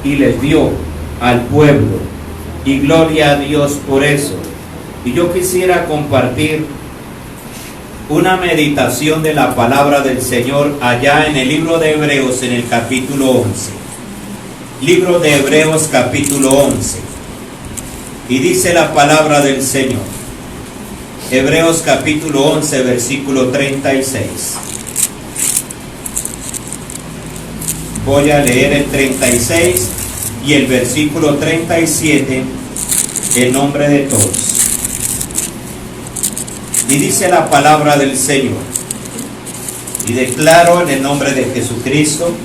y les dio al pueblo, y gloria a Dios por eso. Y yo quisiera compartir una meditación de la palabra del Señor allá en el libro de Hebreos, en el capítulo 11. Libro de Hebreos, capítulo 11. Y dice la palabra del Señor. Hebreos, capítulo 11, versículo 36. Voy a leer el 36 y el versículo 37 en nombre de todos. Y dice la palabra del Señor, y declaro en el nombre de Jesucristo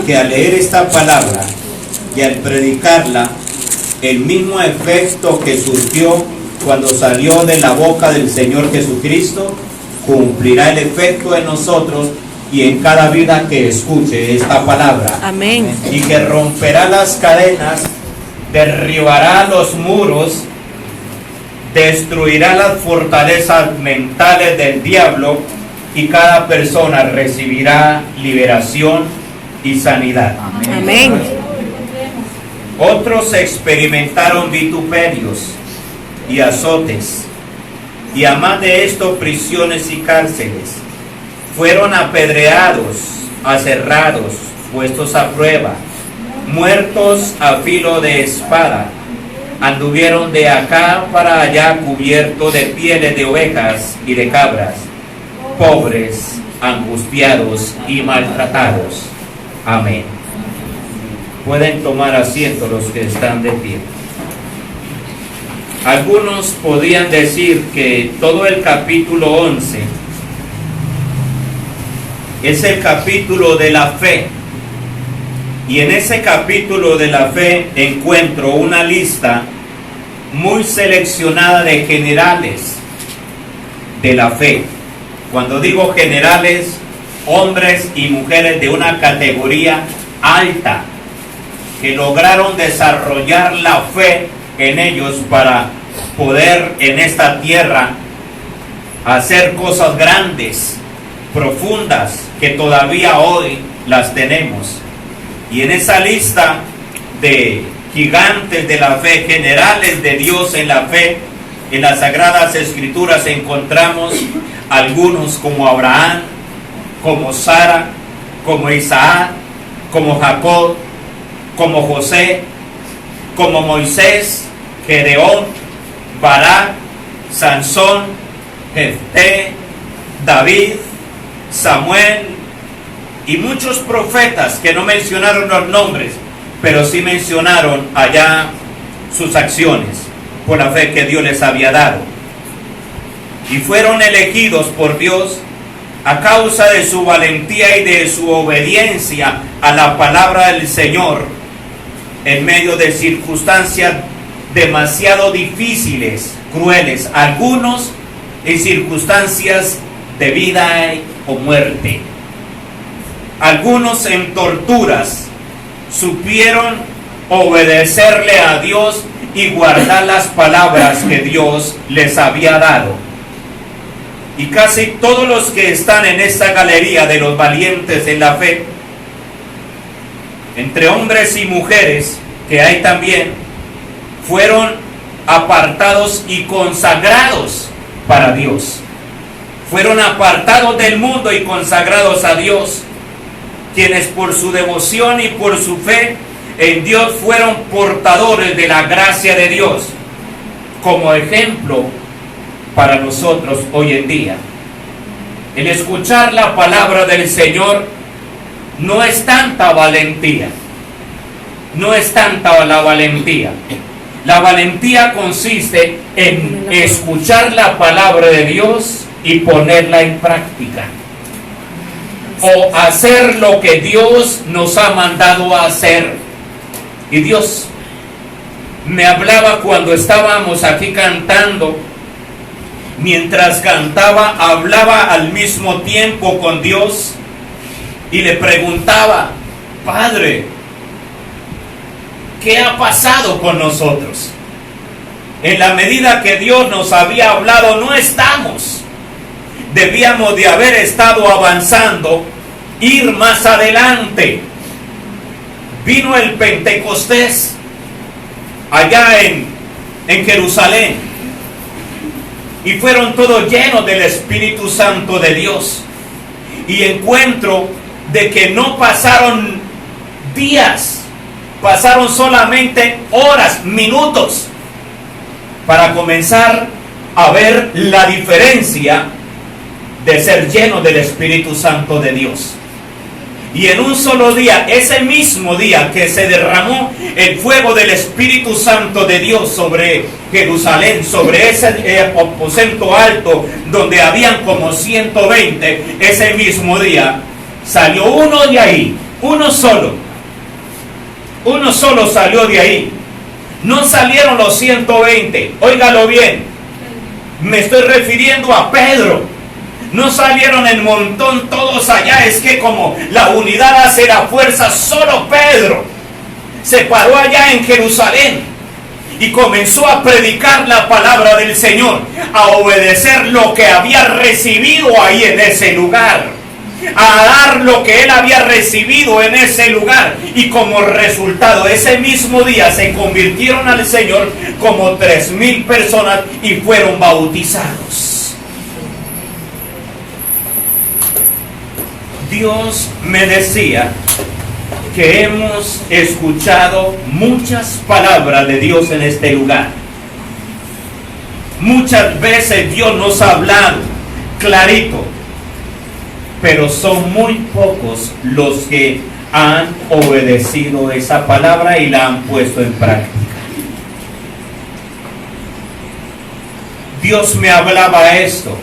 que al leer esta palabra y al predicarla, el mismo efecto que surgió cuando salió de la boca del Señor Jesucristo, cumplirá el efecto en nosotros y en cada vida que escuche esta palabra. Amén. Y que romperá las cadenas, derribará los muros, destruirá las fortalezas mentales del diablo, y cada persona recibirá liberación y sanidad. Amén. Otros experimentaron vituperios y azotes, y a más de esto prisiones y cárceles. Fueron apedreados, aserrados, puestos a prueba, muertos a filo de espada. Anduvieron de acá para allá cubiertos de pieles de ovejas y de cabras, pobres, angustiados y maltratados. Amén. Pueden tomar asiento los que están de pie. Algunos podían decir que todo el capítulo 11 es el capítulo de la fe. Y en ese capítulo de la fe encuentro una lista muy seleccionada de generales de la fe. Cuando digo generales, hombres y mujeres de una categoría alta, que lograron desarrollar la fe en ellos para poder en esta tierra hacer cosas grandes, profundas, que todavía hoy las tenemos. Y en esa lista de gigantes de la fe, generales de Dios en la fe, en las Sagradas Escrituras encontramos algunos como Abraham, como Sara, como Isaac, como Jacob, como José, como Moisés, Gedeón, Barak, Sansón, Jefté, David, Samuel y muchos profetas que no mencionaron los nombres, pero sí mencionaron allá sus acciones por la fe que Dios les había dado. Y fueron elegidos por Dios a causa de su valentía y de su obediencia a la palabra del Señor en medio de circunstancias demasiado difíciles, crueles, algunos en circunstancias de vida o muerte. Algunos en torturas supieron obedecerle a Dios y guardar las palabras que Dios les había dado. Y casi todos los que están en esta galería de los valientes en la fe, entre hombres y mujeres que hay también, fueron apartados y consagrados para Dios. Fueron apartados del mundo y consagrados a Dios, quienes por su devoción y por su fe en Dios fueron portadores de la gracia de Dios, como ejemplo para nosotros hoy en día. El escuchar la palabra del Señor no es tanta valentía, no es tanta la valentía. La valentía consiste en escuchar la palabra de Dios y ponerla en práctica, o hacer lo que Dios nos ha mandado a hacer. Y Dios me hablaba cuando estábamos aquí cantando. Mientras cantaba, hablaba al mismo tiempo con Dios y le preguntaba: Padre, ¿qué ha pasado con nosotros? En la medida que Dios nos había hablado, no estamos. Debíamos de haber estado avanzando, ir más adelante. vino el Pentecostés allá en Jerusalén, y fueron todos llenos del Espíritu Santo de Dios. Y encuentro de que no pasaron días, pasaron solamente horas, minutos, para comenzar a ver la diferencia de ser lleno del Espíritu Santo de Dios. Y en un solo día, ese mismo día que se derramó el fuego del Espíritu Santo de Dios sobre Jerusalén, sobre ese aposento alto donde habían como 120, ese mismo día salió uno de ahí, uno solo salió de ahí. No salieron los 120, óigalo bien, me estoy refiriendo a Pedro. No salieron en montón todos allá, es que como la unidad hace la fuerza, solo Pedro se paró allá en Jerusalén y comenzó a predicar la palabra del Señor, a obedecer lo que había recibido ahí en ese lugar, a dar lo que él había recibido en ese lugar. Y como resultado, ese mismo día se convirtieron al Señor como 3,000 personas y fueron bautizados. Dios me decía que hemos escuchado muchas palabras de Dios en este lugar. Muchas veces Dios nos ha hablado clarito, pero son muy pocos los que han obedecido esa palabra y la han puesto en práctica. Dios me hablaba esto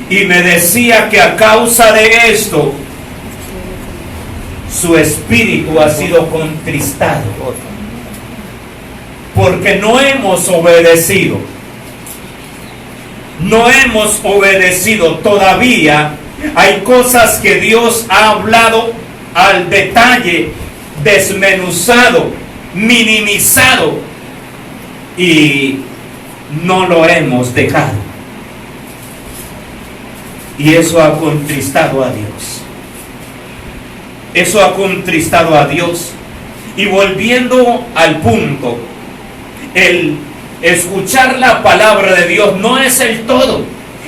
y me decía que a causa de esto su espíritu ha sido contristado, porque no hemos obedecido. No hemos obedecido todavía. Hay cosas que Dios ha hablado al detalle, desmenuzado, minimizado, y no lo hemos dejado. Y eso ha contristado a Dios. Eso ha contristado a Dios. Y volviendo al punto, el escuchar la palabra de Dios no es el todo.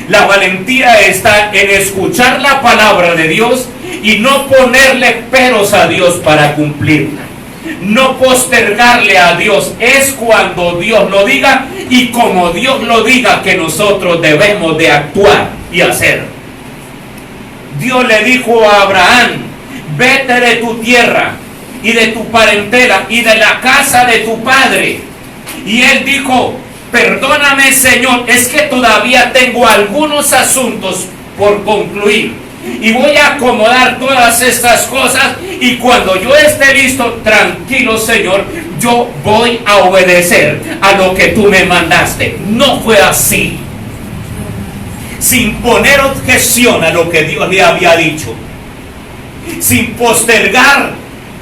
La valentía está en escuchar la palabra de Dios y no ponerle peros a Dios para cumplirla. No postergarle a Dios. Es cuando Dios lo diga y como Dios lo diga que nosotros debemos de actuar y hacer. Dios le dijo a Abraham: vete de tu tierra y de tu parentela y de la casa de tu padre. Y él dijo: perdóname, Señor, es que todavía tengo algunos asuntos por concluir y voy a acomodar todas estas cosas, y cuando yo esté listo, tranquilo, Señor, yo voy a obedecer a lo que tú me mandaste. No fue así. Sin poner objeción a lo que Dios le había dicho, sin postergar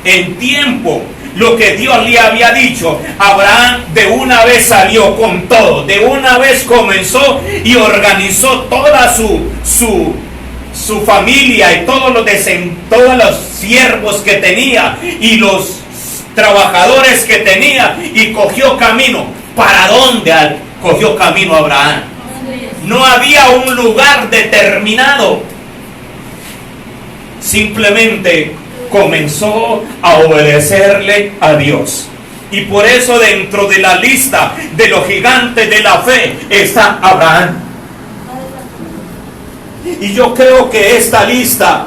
en tiempo lo que Dios le había dicho, Abraham de una vez salió con todo, de una vez comenzó y organizó toda su familia y todos los siervos que tenía y los trabajadores que tenía, y cogió camino. ¿Para dónde cogió camino Abraham? No había un lugar determinado. Simplemente comenzó a obedecerle a Dios. Y por eso dentro de la lista de los gigantes de la fe está Abraham. Y yo creo que esta lista,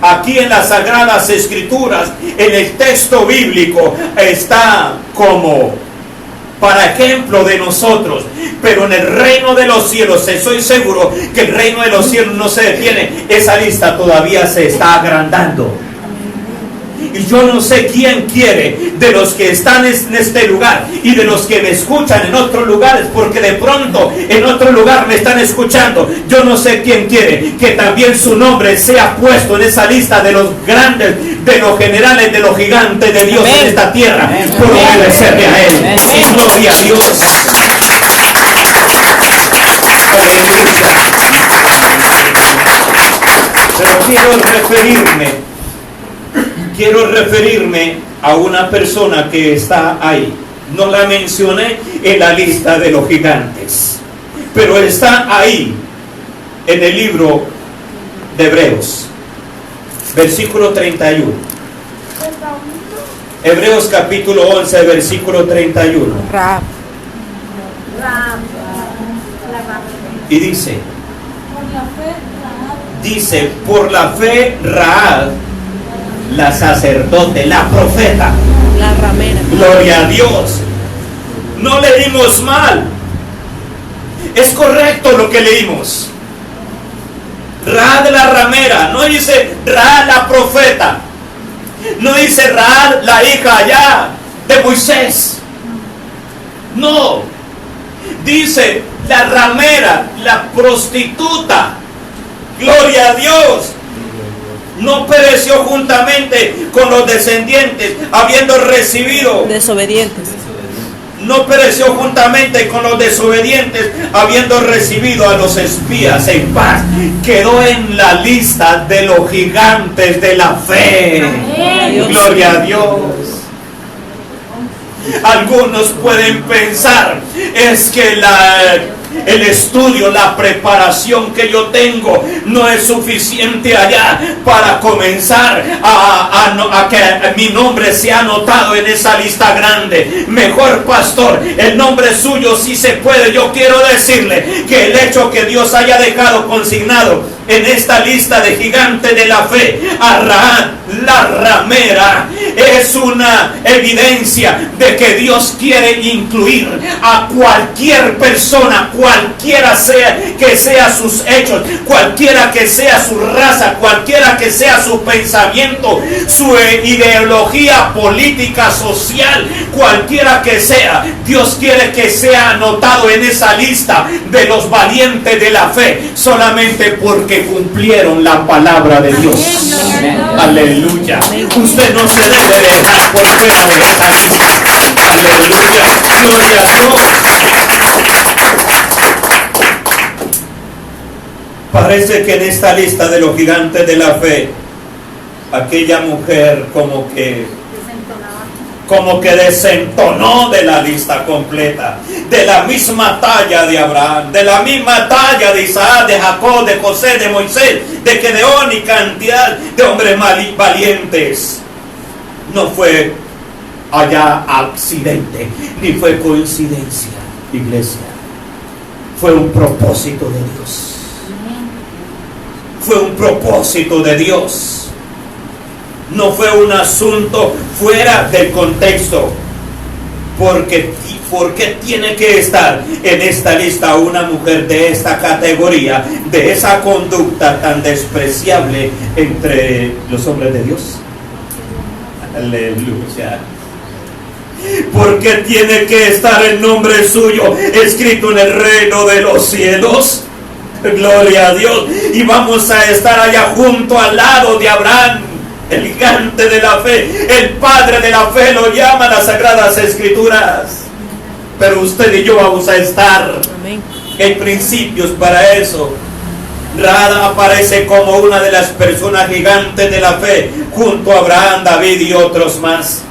aquí en las Sagradas Escrituras, en el texto bíblico, está como para ejemplo de nosotros. Pero en el reino de los cielos, estoy seguro que el reino de los cielos no se detiene. Esa lista todavía se está agrandando. Y yo no sé quién quiere, de los que están en este lugar y de los que me escuchan en otros lugares, porque de pronto en otro lugar me están escuchando. Yo no sé quién quiere que también su nombre sea puesto en esa lista de los grandes, de los generales, de los gigantes de Dios. Amén. En esta tierra. Amén. Por obedecerle a Él. Amén. Gloria a Dios. Aleluya. Pero quiero referirme quiero referirme a una persona que está ahí. No la mencioné en la lista de los gigantes, pero está ahí en el libro de Hebreos, versículo 31. Hebreos capítulo 11, versículo 31. Y dice, por la fe Rahab, la sacerdote, la profeta, la ramera. Gloria a Dios. No leímos mal. Es correcto lo que leímos. Rahab la ramera. No dice Rahab la profeta. No dice Rahab la hija allá de Moisés. No. Dice la ramera, la prostituta. Gloria a Dios. No pereció juntamente con los descendientes, habiendo recibido. Desobedientes. No pereció juntamente con los desobedientes, habiendo recibido a los espías en paz. Quedó en la lista de los gigantes de la fe. Amén. Gloria a Dios. Algunos pueden pensar, es que el estudio, la preparación que yo tengo no es suficiente allá para comenzar a que mi nombre sea anotado en esa lista grande. Mejor, pastor, el nombre suyo sí se puede. Yo quiero decirle que el hecho que Dios haya dejado consignado en esta lista de gigantes de la fe a Rahab la ramera es una evidencia de que Dios quiere incluir a cualquier persona, cualquiera sea que sea sus hechos, cualquiera que sea su raza, cualquiera que sea su pensamiento, su ideología política, social, cualquiera que sea. Dios quiere que sea anotado en esa lista de los valientes de la fe, solamente porque cumplieron la palabra de Dios. Aleluya. Usted no se debe dejar por fuera de esta lista. Aleluya. Gloria a Dios. Parece que en esta lista de los gigantes de la fe, aquella mujer como que desentonó de la lista completa, de la misma talla de Abraham, de la misma talla de Isaac, de Jacob, de José, de Moisés, de Gedeón y cantidad de hombres valientes. No fue allá accidente, ni fue coincidencia, iglesia. Fue un propósito de Dios. Fue un propósito de Dios. No fue un asunto fuera del contexto. ¿Por qué tiene que estar en esta lista una mujer de esta categoría, de esa conducta tan despreciable entre los hombres de Dios? Aleluya. ¿Por qué tiene que estar el nombre suyo escrito en el reino de los cielos? Gloria a Dios. Y vamos a estar allá junto al lado de Abraham, el gigante de la fe, el padre de la fe, lo llaman las Sagradas Escrituras. Pero usted y yo vamos a estar. Amén. Hay principios para eso. Rahab aparece como una de las personas gigantes de la fe, junto a Abraham, David y otros más.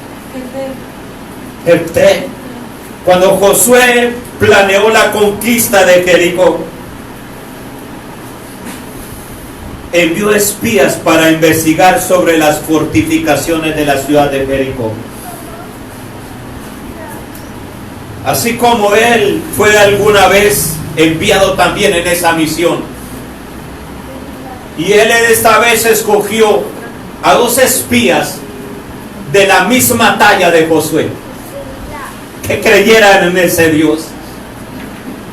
Jefté. Cuando Josué planeó la conquista de Jericó, envió espías para investigar sobre las fortificaciones de la ciudad de Jericó. Así como él fue alguna vez enviado también en esa misión. Y él esta vez escogió a 2 espías de la misma talla de Josué, que creyeran en ese Dios,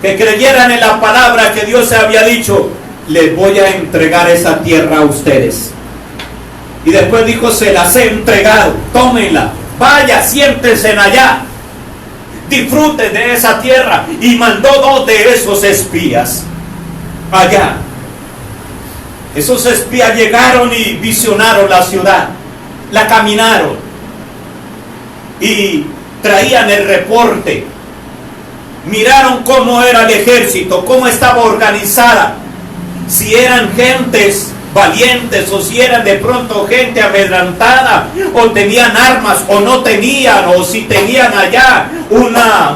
que creyeran en la palabra que Dios se había dicho: les voy a entregar esa tierra a ustedes. Y después dijo: se las he entregado, tómenla, vaya, siéntense allá, disfruten de esa tierra. Y mandó 2 de esos espías allá. Esos espías llegaron y visionaron la ciudad, la caminaron y traían el reporte. Miraron cómo era el ejército, cómo estaba organizada, si eran gentes valientes, o si eran de pronto gente amedrentada, o tenían armas, o no tenían, o si tenían allá un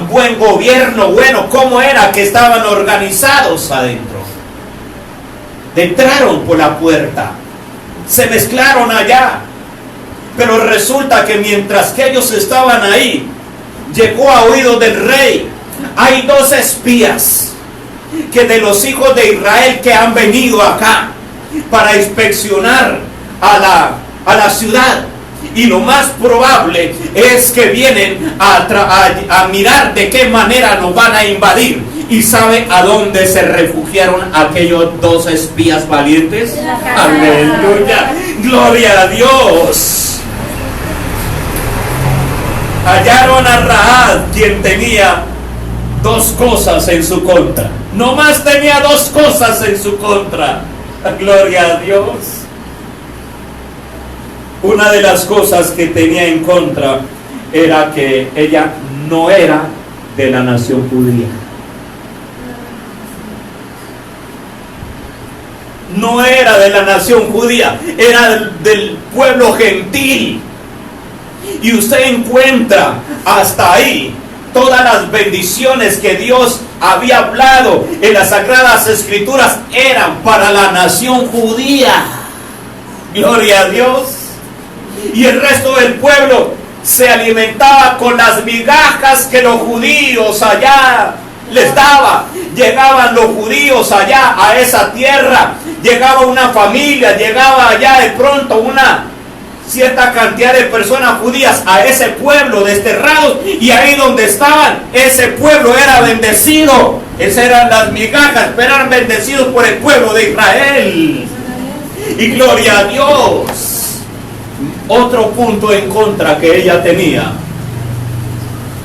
buen gobierno. Bueno, ¿cómo era que estaban organizados adentro? Entraron por la puerta, se mezclaron allá, pero resulta que mientras que ellos estaban ahí, llegó a oídos del rey: hay 2 espías que de los hijos de Israel que han venido acá para inspeccionar a la ciudad, y lo más probable es que vienen a mirar de qué manera nos van a invadir. ¿Y sabe a dónde se refugiaron aquellos 2 espías valientes? ¡Aleluya! ¡Gloria a Dios! Hallaron a Rahab, quien tenía 2 cosas en su contra. No más tenía 2 cosas en su contra. ¡Gloria a Dios! Una de las cosas que tenía en contra era que ella no era de la nación judía. No era de la nación judía, era del pueblo gentil. Y usted encuentra hasta ahí todas las bendiciones que Dios había hablado en las Sagradas Escrituras eran para la nación judía. Gloria a Dios. Y el resto del pueblo se alimentaba con las migajas que los judíos allá les daba. Llegaban los judíos allá a esa tierra, llegaba una familia, llegaba allá de pronto una cierta cantidad de personas judías a ese pueblo desterrados, y ahí donde estaban, ese pueblo era bendecido. Esas eran las migajas, pero eran bendecidos por el pueblo de Israel. Y gloria a Dios. Otro punto en contra que ella tenía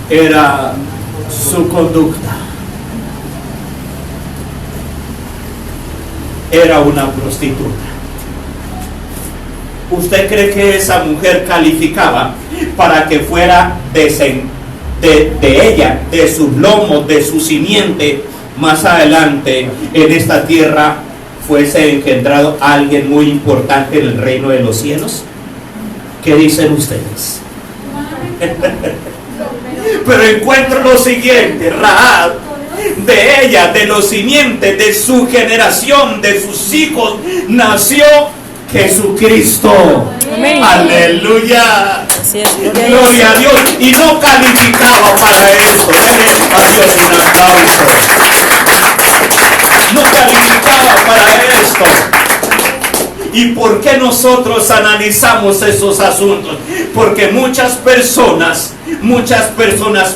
era su conducta. Era una prostituta. ¿Usted cree que esa mujer calificaba para que fuera de ella, de sus lomos, de su simiente, más adelante en esta tierra fuese engendrado alguien muy importante en el reino de los cielos? ¿Qué dicen ustedes? Pero encuentro lo siguiente: Rahab, de ella, de los simientes, de su generación, de sus hijos, nació Jesucristo. Amén. Aleluya. Así es, Gloria a Dios. Y no calificaba para esto. Denle a Dios un aplauso. No calificaba para esto. ¿Y por qué nosotros analizamos esos asuntos? Porque muchas personas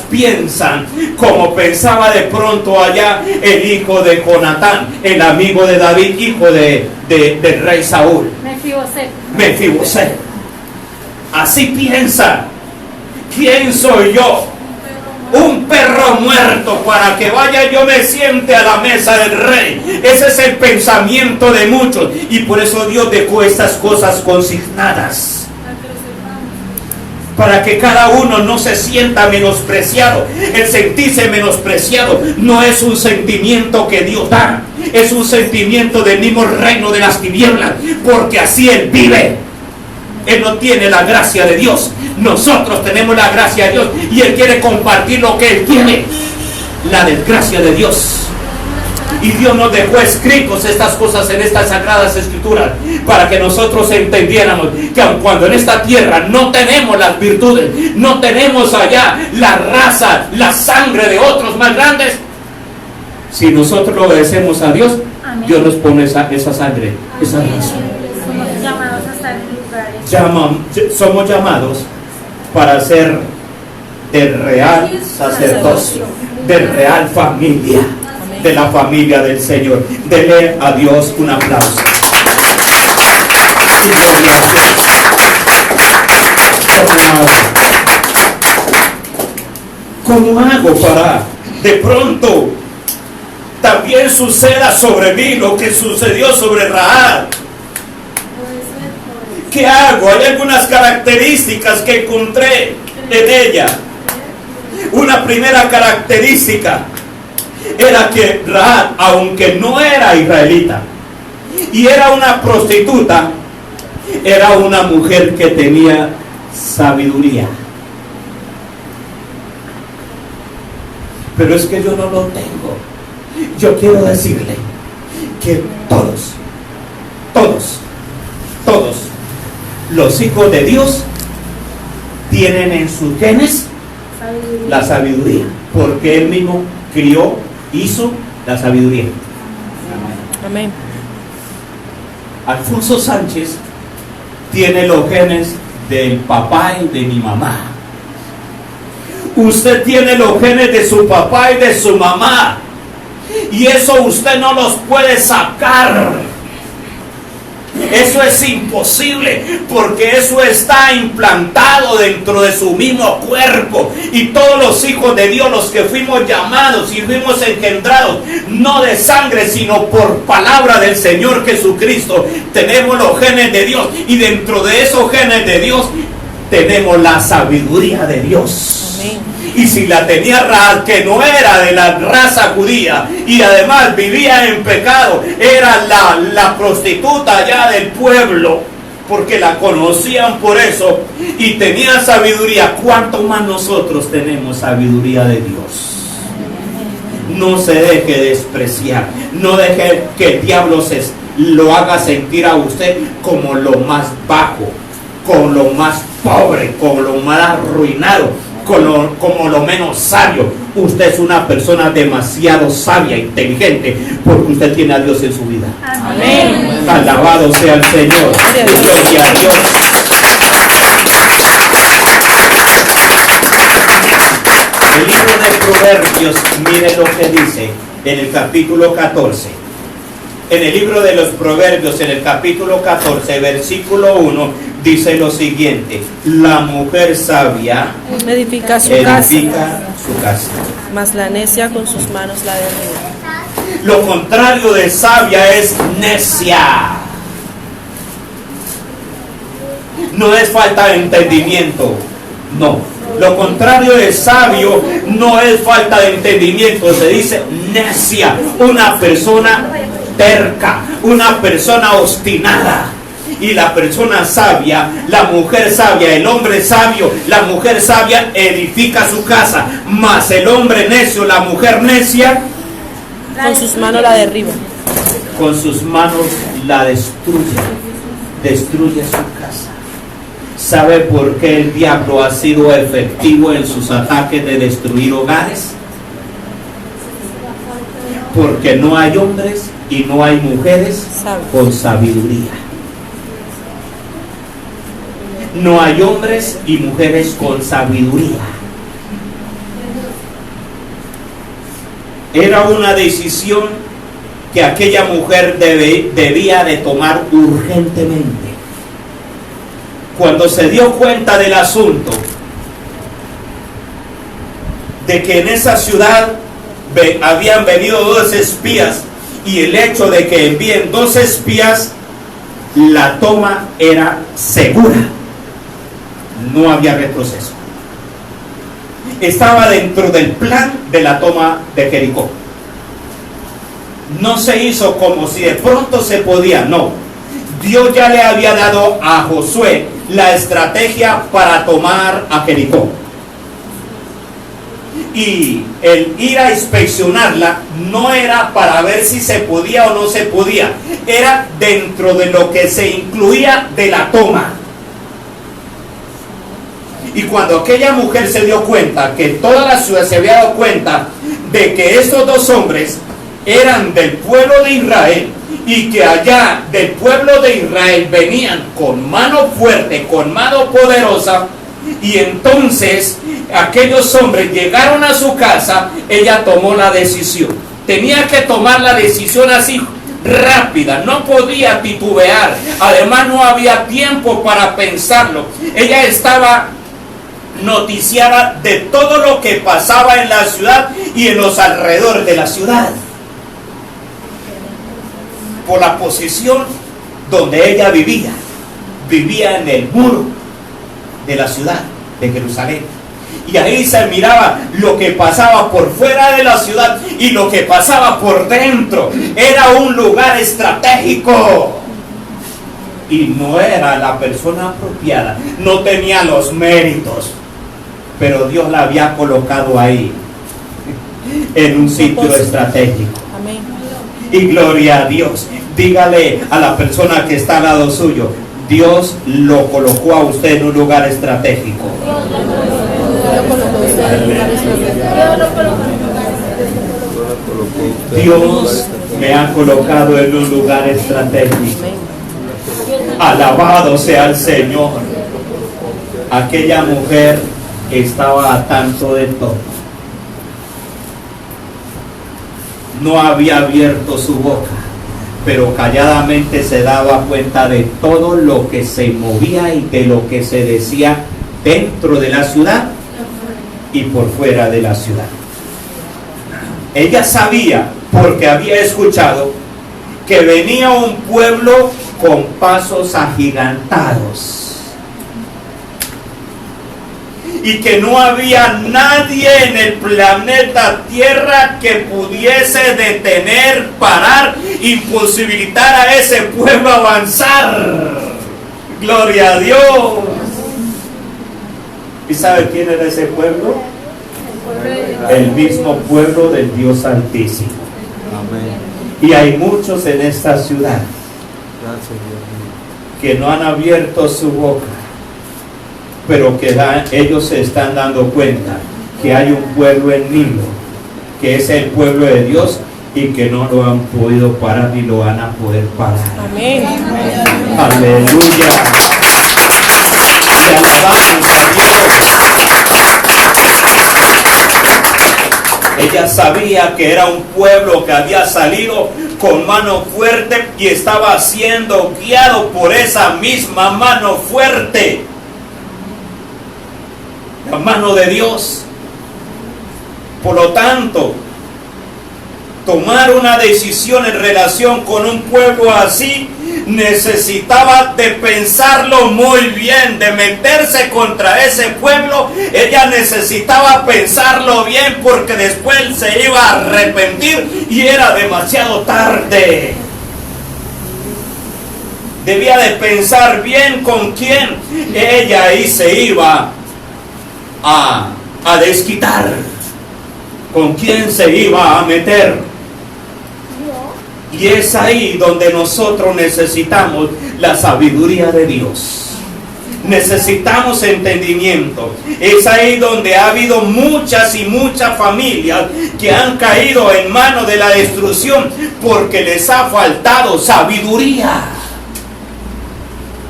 piensan como pensaba de pronto allá el hijo de Jonatán, el amigo de David, hijo del rey Saúl, Mefiboset. Así piensa. ¿Quién soy yo? Un perro muerto para que vaya yo me siente a la mesa del rey. Ese es el pensamiento de muchos, y por eso Dios dejó estas cosas consignadas, para que cada uno no se sienta menospreciado. El sentirse menospreciado no es un sentimiento que Dios da, es un sentimiento del mismo reino de las tinieblas, porque así Él vive. Él no tiene la gracia de Dios. Nosotros tenemos la gracia de Dios, y Él quiere compartir lo que Él tiene, la desgracia de Dios. Y Dios nos dejó escritos estas cosas en estas Sagradas Escrituras para que nosotros entendiéramos que aun cuando en esta tierra no tenemos las virtudes, no tenemos allá la raza, la sangre de otros más grandes, si nosotros lo obedecemos a Dios, amén, Dios nos pone esa sangre, esa raza. Somos llamados a estar en lugares. Somos llamados para ser del real sacerdocio, del real familia, de la familia del Señor. Dele a Dios un aplauso. ¿Cómo hago para de pronto también suceda sobre mí lo que sucedió sobre Rahab? ¿Qué hago? Hay algunas características que encontré en ella. Una primera característica era que Rahab, aunque no era israelita, y era una prostituta, era una mujer que tenía sabiduría. Pero es que yo no lo tengo. Yo quiero decirle que todos los hijos de Dios tienen en sus genes la sabiduría, porque Él mismo crió, hizo la sabiduría. Amén. Alfonso Sánchez tiene los genes del papá y de mi mamá. Usted tiene los genes de su papá y de su mamá, y eso usted no los puede sacar. Eso es imposible, porque eso está implantado dentro de su mismo cuerpo. Y todos los hijos de Dios, los que fuimos llamados y fuimos engendrados, no de sangre, sino por palabra del Señor Jesucristo, tenemos los genes de Dios. Y dentro de esos genes de Dios tenemos la sabiduría de Dios. Amén. Y si la tenía que no era de la raza judía, y además vivía en pecado, era la prostituta allá del pueblo, porque la conocían por eso, y tenía sabiduría. ¿Cuánto más nosotros tenemos sabiduría de Dios? No se deje despreciar, no deje que el diablo lo haga sentir a usted como lo más bajo, como lo más pobre, como lo más arruinado, como lo menos sabio. Usted es una persona demasiado sabia, inteligente, porque usted tiene a Dios en su vida. Amén. Alabado sea el Señor. Gloria a Dios. El libro de Proverbios, mire lo que dice en el capítulo 14. En el libro de los Proverbios, en el capítulo 14, versículo 1, dice lo siguiente: la mujer sabia edifica su casa, mas la necia con sus manos la derriba. Lo contrario de sabia es necia. No es falta de entendimiento, no. Lo contrario de sabio no es falta de entendimiento, se dice necia, una persona terca, una persona obstinada. Y la persona sabia, la mujer sabia, el hombre sabio, la mujer sabia edifica su casa, mas el hombre necio, la mujer necia, con sus manos la derriba. Con sus manos la destruye su casa. ¿Sabe por qué el diablo ha sido efectivo en sus ataques de destruir hogares? Porque no hay hombres y no hay mujeres con sabiduría. No hay hombres y mujeres con sabiduría. Era una decisión que aquella mujer debía de tomar urgentemente. Cuando se dio cuenta del asunto, de que en esa ciudad habían venido 2 espías, y el hecho de que envíen 2 espías, la toma era segura. No había retroceso. Estaba dentro del plan de la toma de Jericó. No se hizo como si de pronto se podía, no. Dios ya le había dado a Josué la estrategia para tomar a Jericó. Y el ir a inspeccionarla no era para ver si se podía o no se podía, era dentro de lo que se incluía de la toma. Y cuando aquella mujer se dio cuenta, que toda la ciudad se había dado cuenta de que estos 2 hombres eran del pueblo de Israel, y que allá del pueblo de Israel venían con mano fuerte, con mano poderosa, y entonces aquellos hombres llegaron a su casa, ella tomó la decisión. Tenía que tomar la decisión así rápida, no podía titubear. Además no había tiempo para pensarlo. Ella estaba noticiada de todo lo que pasaba en la ciudad y en los alrededores de la ciudad, por la posición donde ella vivía en el muro de la ciudad de Jerusalén. Y ahí se miraba lo que pasaba por fuera de la ciudad y lo que pasaba por dentro. Era un lugar estratégico. Y no era la persona apropiada, no tenía los méritos, pero Dios la había colocado ahí, en un sitio estratégico. Amén. Y gloria a Dios. Dígale a la persona que está al lado suyo, Dios lo colocó a usted en un lugar estratégico. Dios me ha colocado en un lugar estratégico. Alabado sea el Señor. Aquella mujer estaba a tanto de todo. No había abierto su boca, pero calladamente se daba cuenta de todo lo que se movía y de lo que se decía dentro de la ciudad y por fuera de la ciudad. Ella sabía, porque había escuchado, que venía un pueblo con pasos agigantados y que no había nadie en el planeta Tierra que pudiese detener, parar, imposibilitar a ese pueblo avanzar. Gloria a Dios. ¿Y sabe quién era ese pueblo? El mismo pueblo del Dios Altísimo. Amén. Y hay muchos en esta ciudad que no han abierto su boca, pero que ellos se están dando cuenta que hay un pueblo en Nilo, que es el pueblo de Dios, y que no lo han podido parar ni lo van a poder parar. Amén. Aleluya. Te alabamos a Dios. Ella sabía que era un pueblo que había salido con mano fuerte y estaba siendo guiado por esa misma mano fuerte, la mano de Dios. Por lo tanto, tomar una decisión en relación con un pueblo así necesitaba de pensarlo muy bien, de meterse contra ese pueblo. Ella necesitaba pensarlo bien, porque después se iba a arrepentir y era demasiado tarde. Debía de pensar bien con quién ella ahí se iba a desquitar, con quién se iba a meter. Y es ahí donde nosotros necesitamos la sabiduría de Dios. Necesitamos entendimiento. Es ahí donde ha habido muchas y muchas familias que han caído en manos de la destrucción, porque les ha faltado sabiduría.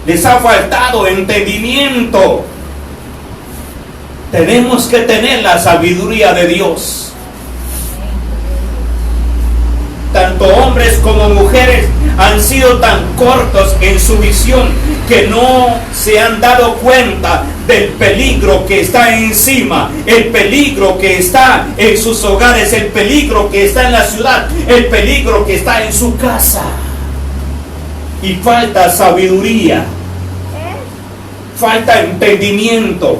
Les ha faltado entendimiento. Tenemos que tener la sabiduría de Dios. Tanto hombres como mujeres han sido tan cortos en su visión que no se han dado cuenta del peligro que está encima, el peligro que está en sus hogares, el peligro que está en la ciudad, el peligro que está en su casa. Y falta sabiduría, falta entendimiento.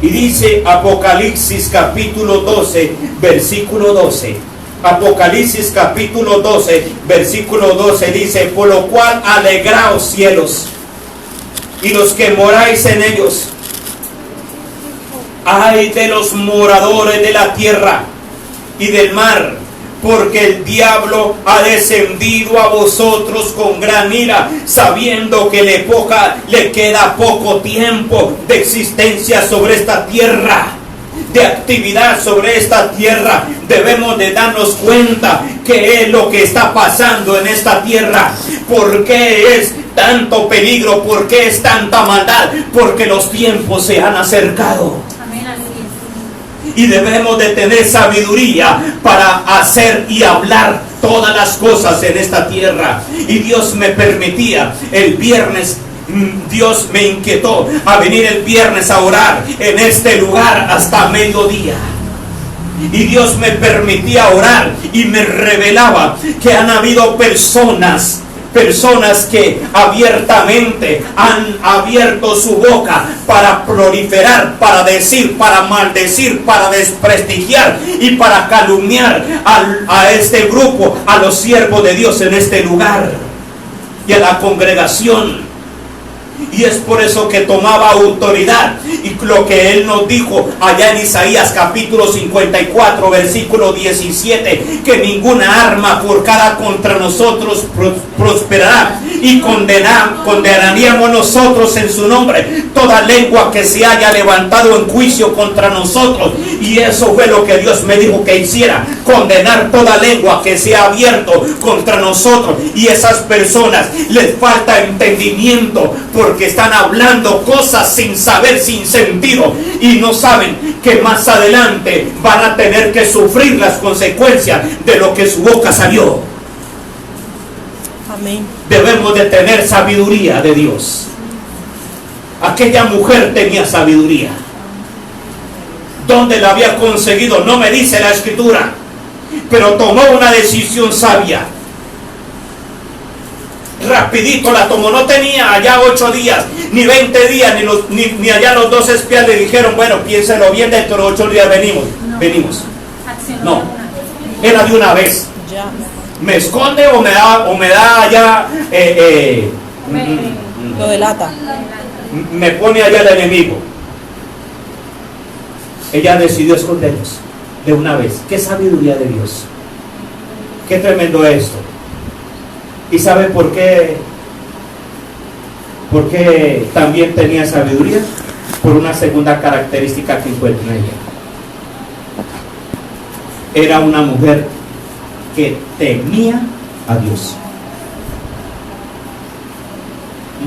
Y dice Apocalipsis capítulo 12, versículo 12. Apocalipsis capítulo 12, versículo 12 dice: por lo cual alegraos cielos y los que moráis en ellos. Ay de los moradores de la tierra y del mar, porque el diablo ha descendido a vosotros con gran ira, sabiendo que le queda poco tiempo de existencia sobre esta tierra, de actividad sobre esta tierra. Debemos de darnos cuenta qué es lo que está pasando en esta tierra, por qué es tanto peligro, por qué es tanta maldad, porque los tiempos se han acercado. Y debemos de tener sabiduría para hacer y hablar todas las cosas en esta tierra. Y Dios me permitía el viernes, Dios me inquietó a venir el viernes a orar en este lugar hasta mediodía. Y Dios me permitía orar y me revelaba que han habido personas personas que abiertamente han abierto su boca para proliferar, para decir, para maldecir, para desprestigiar y para calumniar a este grupo, a los siervos de Dios en este lugar y a la congregación. Y es por eso que tomaba autoridad. Y lo que él nos dijo allá en Isaías capítulo 54 versículo 17, que ninguna arma forjada contra nosotros prosperará, y condenaríamos nosotros en su nombre toda lengua que se haya levantado en juicio contra nosotros. Y eso fue lo que Dios me dijo que hiciera, condenar toda lengua que se ha abierto contra nosotros. Y esas personas les falta entendimiento, porque están hablando cosas sin saber, sin sentido, y no saben que más adelante van a tener que sufrir las consecuencias de lo que su boca salió. Amén. Debemos de tener sabiduría de Dios. Aquella mujer tenía sabiduría. ¿Dónde la había conseguido? No me dice la escritura, pero tomó una decisión sabia. Rapidito la tomó. No tenía allá 8 días, ni 20 días, ni allá los 2 espías le dijeron, bueno, piénselo bien, dentro de 8 días venimos. No, era de una vez. Ya. ¿Me esconde o me da allá Lo delata. me pone allá el enemigo? Ella decidió esconderlos de una vez. Qué sabiduría de Dios. Qué tremendo esto. ¿Y sabe por qué? Porque también tenía sabiduría, por una segunda característica que encuentra en ella. Era una mujer que temía a Dios.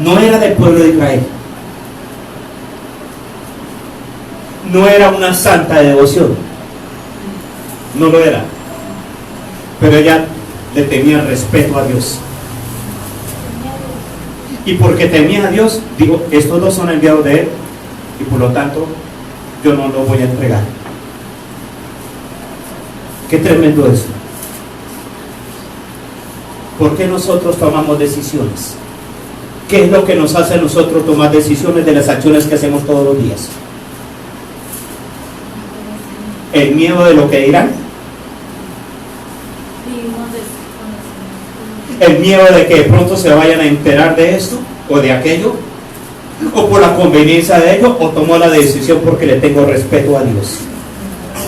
No era del pueblo de Israel. No era una santa de devoción. No lo era. Pero ella le tenía respeto a Dios. Y porque temía a Dios, digo, estos dos son enviados de Él, y por lo tanto yo no los voy a entregar. Qué tremendo es. ¿Por qué nosotros tomamos decisiones? ¿Qué es lo que nos hace a nosotros tomar decisiones de las acciones que hacemos todos los días? ¿El miedo de lo que dirán? ¿El miedo de que de pronto se vayan a enterar de esto o de aquello? ¿O por la conveniencia de ello? ¿O tomó la decisión porque le tengo respeto a Dios?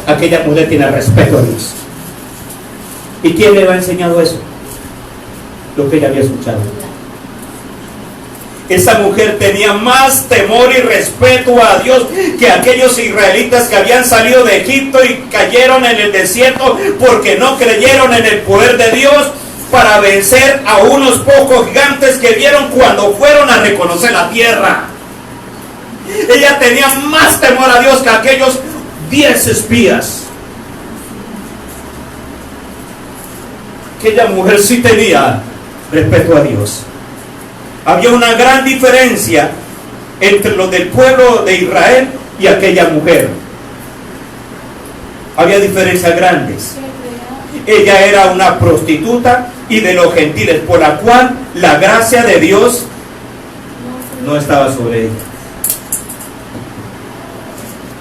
Aquella mujer tiene respeto a Dios. ¿Y quién le ha enseñado eso? Lo que ella había escuchado. Esa mujer tenía más temor y respeto a Dios que aquellos israelitas que habían salido de Egipto y cayeron en el desierto porque no creyeron en el poder de Dios para vencer a unos pocos gigantes que vieron cuando fueron a reconocer la tierra. Ella tenía más temor a Dios que aquellos 10 espías. Aquella mujer sí tenía respeto a Dios. Había una gran diferencia entre los del pueblo de Israel y aquella mujer. Había diferencias grandes. Ella era una prostituta y de los gentiles, por la cual la gracia de Dios no estaba sobre ella.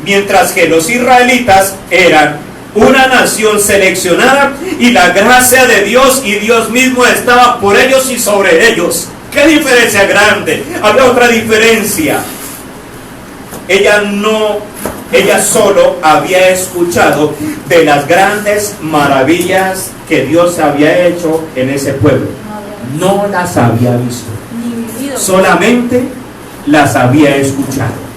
Mientras que los israelitas eran una nación seleccionada y la gracia de Dios y Dios mismo estaba por ellos y sobre ellos. ¡Qué diferencia grande! Había otra diferencia. Ella solo había escuchado de las grandes maravillas que Dios había hecho en ese pueblo. No las había visto. Solamente las había escuchado.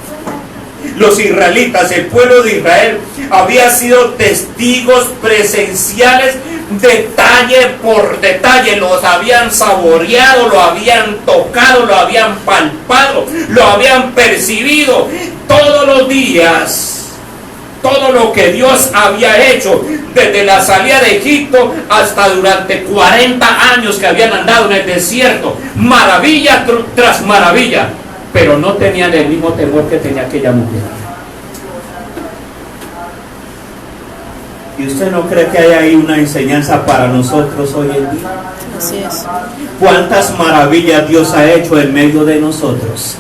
Los israelitas, el pueblo de Israel, había sido testigos presenciales, detalle por detalle. Los habían saboreado, lo habían tocado, lo habían palpado, lo habían percibido todos los días. Todo lo que Dios había hecho desde la salida de Egipto hasta durante 40 años que habían andado en el desierto, maravilla tras maravilla, pero no tenían el mismo temor que tenía aquella mujer. ¿Y usted no cree que hay ahí una enseñanza para nosotros hoy en día? Así es. ¿Cuántas maravillas Dios ha hecho en medio de nosotros?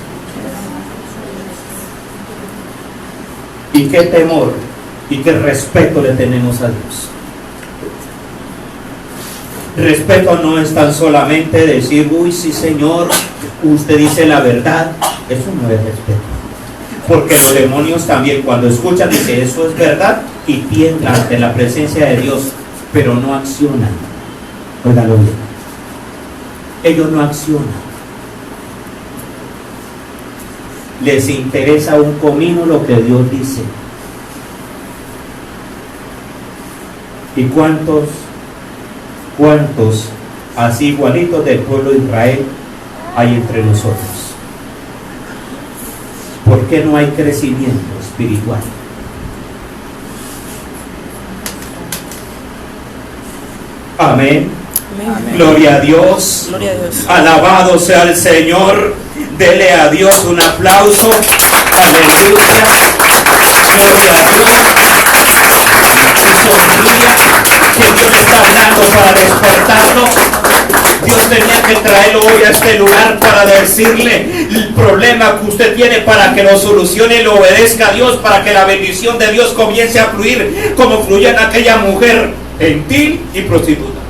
Y qué temor y qué respeto le tenemos a Dios. Respeto no es tan solamente decir, uy, sí Señor, usted dice la verdad. Eso no es respeto. Porque los demonios también cuando escuchan dicen, eso es verdad, y tiemblan ante la presencia de Dios, pero no accionan. Óigalo bien. Ellos no accionan. Les interesa un comino lo que Dios dice. ¿Y cuántos así igualitos del pueblo de Israel hay entre nosotros? ¿Por qué no hay crecimiento espiritual? Amén. Amén. Gloria a Dios. Gloria a Dios. Alabado sea el Señor. Dele a Dios un aplauso. Aleluya. Gloria a Dios. Sonría que Dios le está hablando para despertarlo. Dios tenía que traerlo hoy a este lugar para decirle el problema que usted tiene para que lo solucione y lo obedezca a Dios, para que la bendición de Dios comience a fluir como fluyó en aquella mujer gentil y prostituta.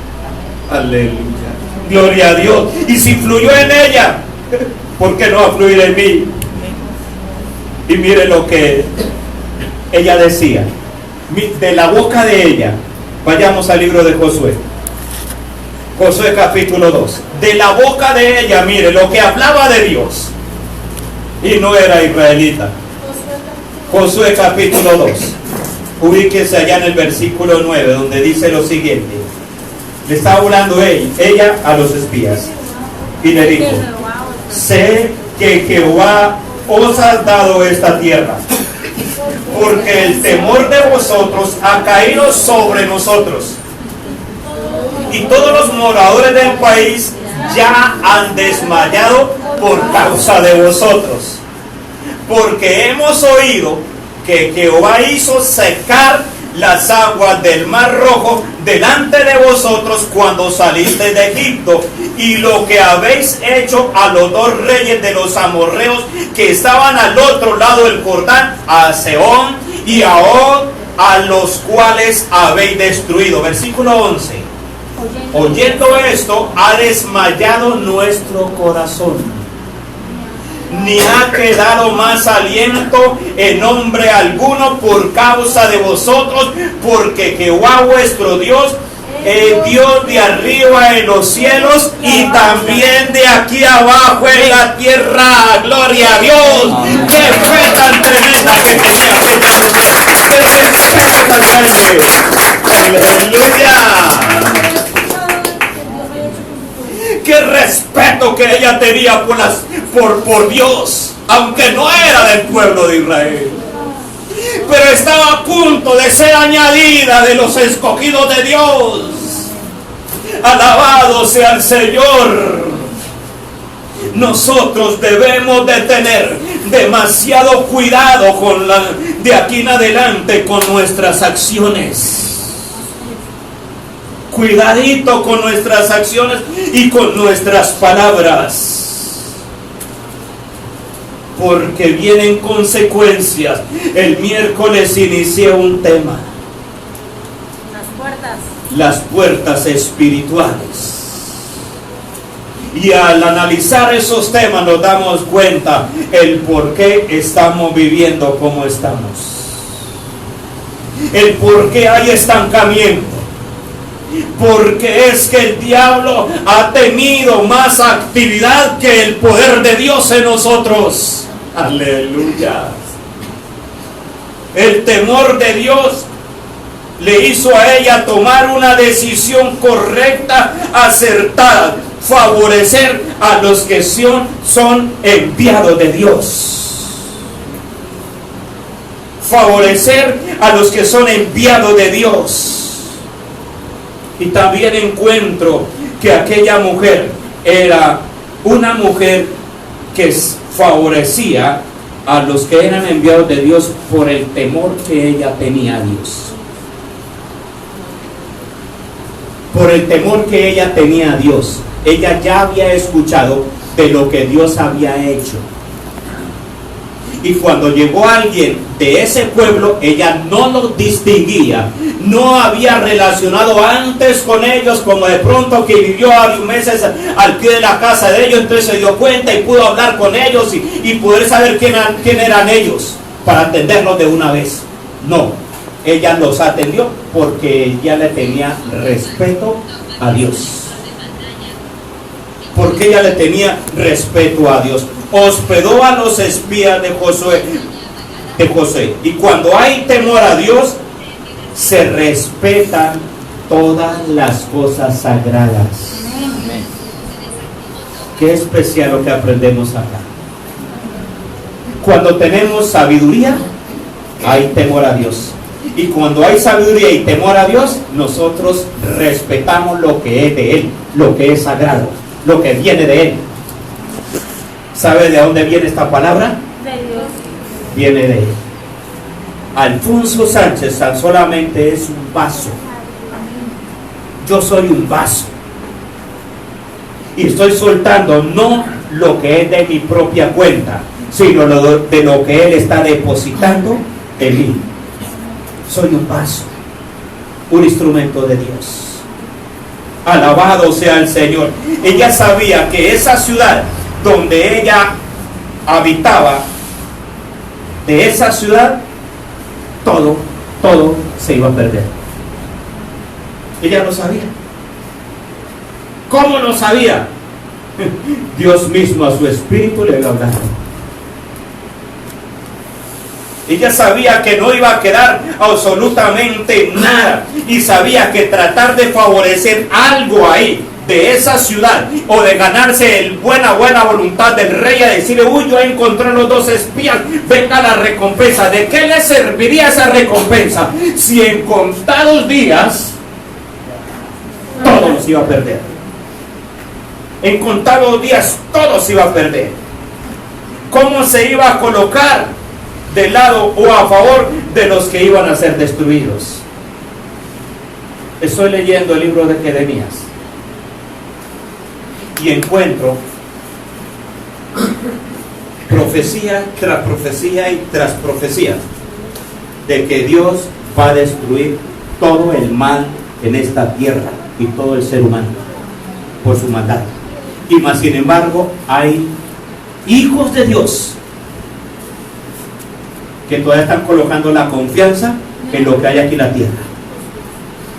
Aleluya. Gloria a Dios. Y si fluyó en ella, ¿por qué no va a fluir en mí? Y mire lo que ella decía. De la boca de ella, vayamos al libro de Josué. Josué capítulo 2. De la boca de ella, mire lo que hablaba de Dios. Y no era israelita. Josué capítulo 2. Ubíquese allá en el versículo 9, donde dice lo siguiente. Le está hablando ella a los espías. Y le dijo: sé que Jehová os ha dado esta tierra, porque el temor de vosotros ha caído sobre nosotros, y todos los moradores del país ya han desmayado por causa de vosotros, porque hemos oído que Jehová hizo secar las aguas del Mar Rojo delante de vosotros cuando salisteis de Egipto, y lo que habéis hecho a los dos reyes de los amorreos que estaban al otro lado del Jordán, a Sehón y a Og, a los cuales habéis destruido. Versículo 11. Oyendo esto, ha desmayado nuestro corazón, ni ha quedado más aliento en hombre alguno por causa de vosotros, porque Jehová vuestro Dios es Dios de arriba en los cielos y también de aquí abajo en la tierra. Gloria a Dios. Qué fe tan tremenda que tenía esta mujer. Qué respeto tan grande. Aleluya. Qué respeto que ella tenía por Dios, aunque no era del pueblo de Israel, pero estaba a punto de ser añadida de los escogidos de Dios. Alabado sea el Señor. Nosotros debemos de tener demasiado cuidado de aquí en adelante con nuestras acciones. Cuidadito con nuestras acciones y con nuestras palabras, porque vienen consecuencias. El miércoles inicié un tema: las puertas espirituales. Y al analizar esos temas nos damos cuenta el por qué estamos viviendo como estamos, el por qué hay estancamiento. Porque es que el diablo ha tenido más actividad que el poder de Dios en nosotros. Aleluya. El temor de Dios le hizo a ella tomar una decisión correcta, acertada, favorecer a los que son enviados de Dios. Favorecer a los que son enviados de Dios. Y también encuentro que aquella mujer era una mujer que favorecía a los que eran enviados de Dios por el temor que ella tenía a Dios. por el temor que ella tenía a Dios. Ella ya había escuchado de lo que Dios había hecho. Y cuando llegó alguien de ese pueblo, ella no lo distinguía, no había relacionado antes con ellos, como de pronto que vivió varios meses al pie de la casa de ellos, entonces se dio cuenta y pudo hablar con ellos y poder saber quién eran ellos, para atenderlos de una vez. No, ella los atendió porque ella le tenía respeto a Dios. Porque ella le tenía respeto a Dios. Hospedó a los espías de Josué. Y cuando hay temor a Dios, se respetan todas las cosas sagradas. Qué especial lo que aprendemos acá. Cuando tenemos sabiduría, hay temor a Dios. Y cuando hay sabiduría y temor a Dios, nosotros respetamos lo que es de Él, lo que es sagrado, lo que viene de Él. ¿Sabe de dónde viene esta palabra? De Dios. Viene de Él. Alfonso Sánchez tan solamente es un vaso. Yo soy un vaso. Y estoy soltando no lo que es de mi propia cuenta, sino de lo que Él está depositando en mí. Soy un vaso, un instrumento de Dios. Alabado sea el Señor. Ella sabía que esa ciudad donde ella habitaba, de esa ciudad, todo se iba a perder. Ella lo sabía. ¿Cómo lo sabía? Dios mismo a su espíritu le había hablado. Ella sabía que no iba a quedar absolutamente nada, y sabía que tratar de favorecer algo ahí de esa ciudad, o de ganarse el buena voluntad del rey, a decirle: uy, yo encontré los 2 espías, venga la recompensa. ¿De qué le serviría esa recompensa si en contados días todo los iba a perder? En contados días todo se iba a perder. ¿Cómo se iba a colocar del lado o a favor de los que iban a ser destruidos? Estoy leyendo el libro de Jeremías y encuentro profecía tras profecía y tras profecía de que Dios va a destruir todo el mal en esta tierra y todo el ser humano por su maldad. Y más sin embargo hay hijos de Dios que todavía están colocando la confianza en lo que hay aquí en la tierra.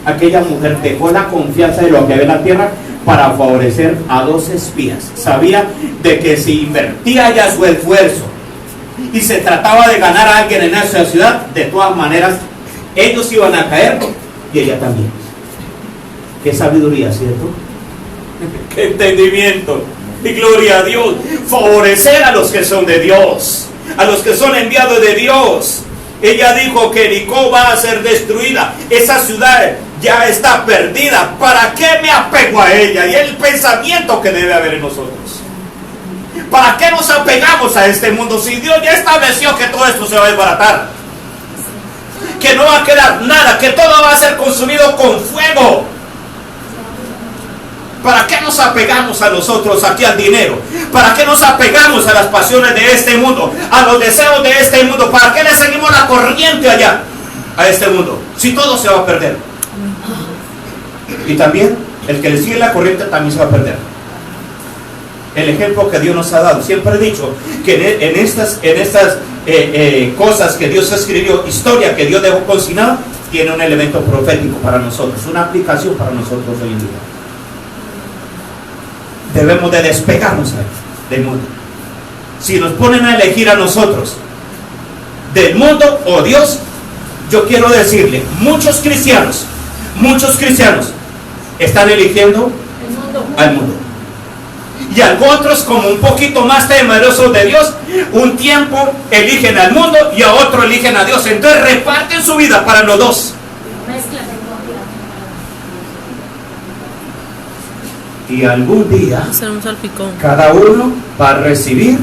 Aquella mujer dejó la confianza de lo que hay en la tierra para favorecer a 2 espías. Sabía de que si invertía ya su esfuerzo y se trataba de ganar a alguien en esa ciudad, de todas maneras ellos iban a caer y ella también. Qué sabiduría, ¿cierto? Qué entendimiento. Y gloria a Dios. Favorecer a los que son de Dios, a los que son enviados de Dios. Ella dijo que Jericó va a ser destruida. Esa ciudad ya está perdida. ¿Para qué me apego a ella? Y el pensamiento que debe haber en nosotros. ¿Para qué nos apegamos a este mundo si Dios ya estableció que todo esto se va a desbaratar? Que no va a quedar nada, que todo va a ser consumido con fuego. ¿Para qué nos apegamos a nosotros aquí al dinero? ¿Para qué nos apegamos a las pasiones de este mundo? A los deseos de este mundo. ¿Para qué le seguimos la corriente allá a este mundo? Si todo se va a perder. Y también el que le sigue la corriente también se va a perder. El ejemplo que Dios nos ha dado. Siempre he dicho que en estas cosas que Dios escribió, historia que Dios dejó consignada, tiene un elemento profético para nosotros, una aplicación para nosotros hoy en día. Debemos de despegarnos del mundo. Si nos ponen a elegir a nosotros del mundo o Dios, yo quiero decirle, muchos cristianos están eligiendo al mundo. Y otros, como un poquito más temerosos de Dios, un tiempo eligen al mundo y a otro eligen a Dios. Entonces reparten su vida para los dos. Y algún día cada uno va a recibir